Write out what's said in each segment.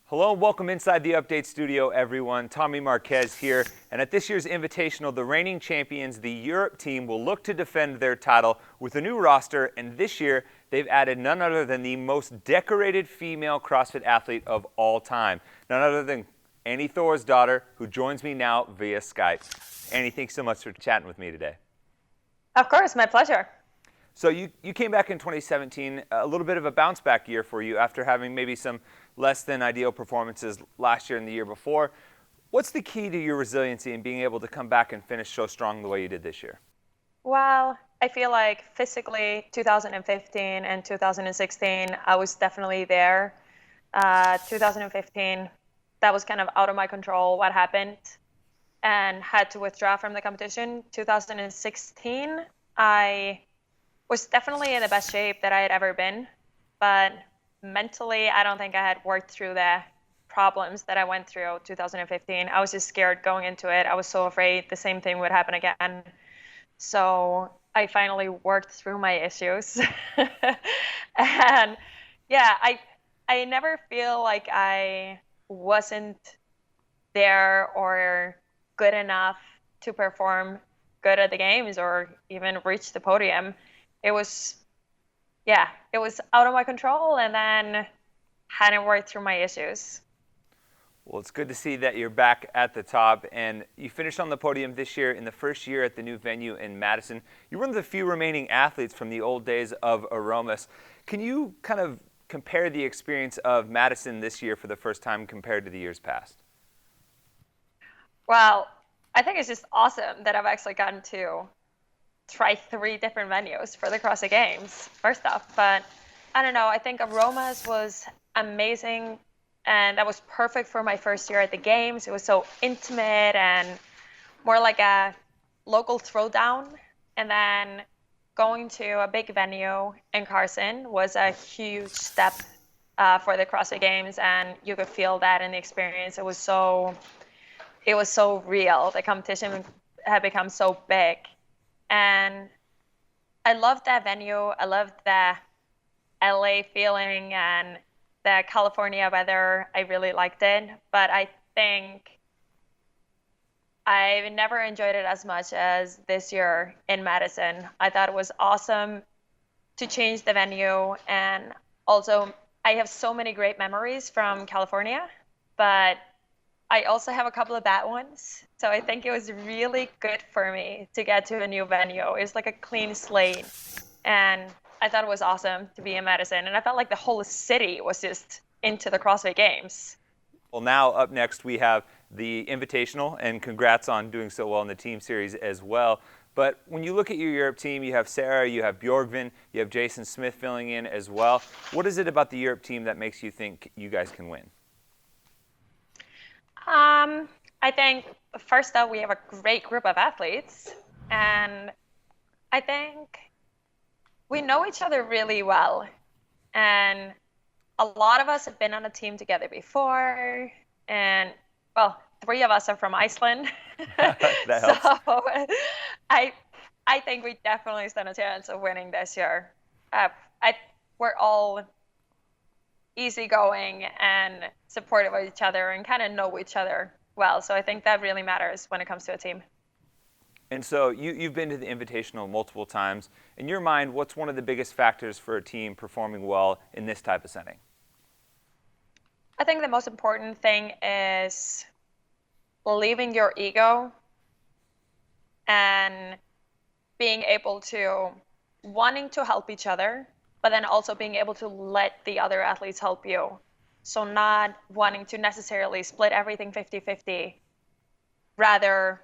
Hello and welcome inside the Update Studio, everyone. Tommy Marquez here. And at this year's Invitational, the reigning champions, the Europe team, will look to defend their title with a new roster. And this year, they've added none other than the most decorated female CrossFit athlete of all time. None other than Annie Thorisdottir, who joins me now via Skype. Annie, thanks so much for chatting with me today. Of course, my pleasure. So you came back in 2017, a little bit of a bounce back year for you after having maybe some less than ideal performances last year and the year before. What's the key to your resiliency in being able to come back and finish so strong the way you did this year? Well, I feel like physically 2015 and 2016, I was definitely there. 2015, that was kind of out of my control what happened and had to withdraw from the competition. 2016, I was definitely in the best shape that I had ever been, but mentally, I don't think I had worked through the problems that I went through 2015. I was just scared going into it. I was so afraid the same thing would happen again. So I finally worked through my issues. And yeah, I never feel like I wasn't there or good enough to perform good at the games or even reach the podium. It was out of my control, and then hadn't worked through my issues. Well, it's good to see that you're back at the top, and you finished on the podium this year in the first year at the new venue in Madison. You're one of the few remaining athletes from the old days of Aromas. Can you kind of compare the experience of Madison this year for the first time compared to the years past? Well, I think it's just awesome that I've actually gotten to try 3 different venues for the CrossFit Games, first off. But I don't know, I think Aromas was amazing, and that was perfect for my first year at the Games. It was so intimate and more like a local throwdown. And then going to a big venue in Carson was a huge step for the CrossFit Games, and you could feel that in the experience. It was so real. The competition had become so big. And I loved that venue. I loved the LA feeling and the California weather. I really liked it. But I think I've never enjoyed it as much as this year in Madison. I thought it was awesome to change the venue. And also, I have so many great memories from California, but I also have a couple of bad ones. So I think it was really good for me to get to a new venue. It was like a clean slate. And I thought it was awesome to be in Madison. And I felt like the whole city was just into the CrossFit Games. Well, now up next we have the Invitational, and congrats on doing so well in the team series as well. But when you look at your Europe team, you have Sarah, you have Bjorgvin, you have Jason Smith filling in as well. What is it about the Europe team that makes you think you guys can win? I think first up, we have a great group of athletes, and I think we know each other really well. And a lot of us have been on a team together before, and well, 3 of us are from Iceland. That helps. So I think we definitely stand a chance of winning this year. We're all easygoing and supportive of each other and kind of know each other well. So I think that really matters when it comes to a team. And so you've been to the Invitational multiple times. In your mind, what's one of the biggest factors for a team performing well in this type of setting? I think the most important thing is leaving your ego and being able to wanting to help each other, but then also being able to let the other athletes help you. So not wanting to necessarily split everything 50-50, rather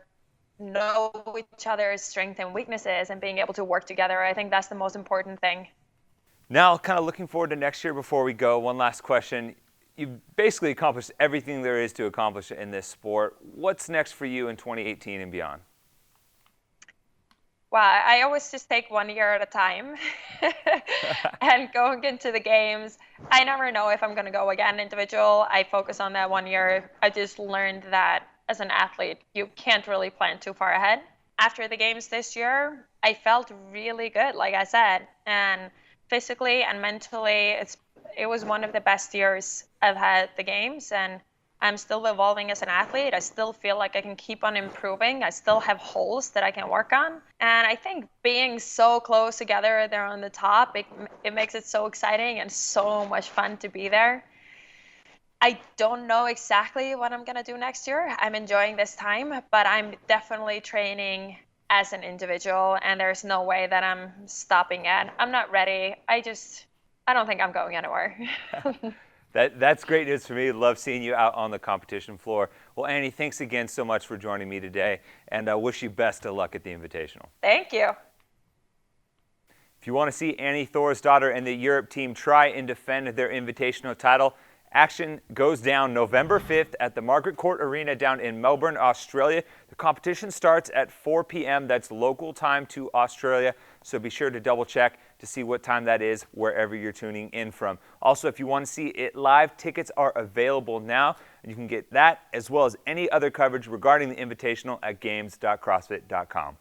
know each other's strengths and weaknesses and being able to work together. I think that's the most important thing. Now, kind of looking forward to next year before we go, one last question. You've basically accomplished everything there is to accomplish in this sport. What's next for you in 2018 and beyond? Well, I always just take 1 year at a time. And going into the games, I never know if I'm going to go again individual. I focus on that 1 year. I just learned that as an athlete, you can't really plan too far ahead. After the games this year, I felt really good, like I said. And physically and mentally, it was one of the best years I've had at the games, and I'm still evolving as an athlete. I still feel like I can keep on improving. I still have holes that I can work on. And I think being so close together there on the top, it makes it so exciting and so much fun to be there. I don't know exactly what I'm going to do next year. I'm enjoying this time, but I'm definitely training as an individual, and there's no way that I'm stopping yet. I'm not ready. I don't think I'm going anywhere. That's great news for me. Love seeing you out on the competition floor. Well, Annie, thanks again so much for joining me today, and I wish you best of luck at the Invitational. Thank you. If you want to see Annie Thorisdottir and the Europe team try and defend their Invitational title, action goes down November 5th at the Margaret Court Arena down in Melbourne, Australia. The competition starts at 4 p.m. That's local time to Australia, so be sure to double check to see what time that is wherever you're tuning in from. Also, if you want to see it live, tickets are available now, and you can get that as well as any other coverage regarding the Invitational at games.crossfit.com.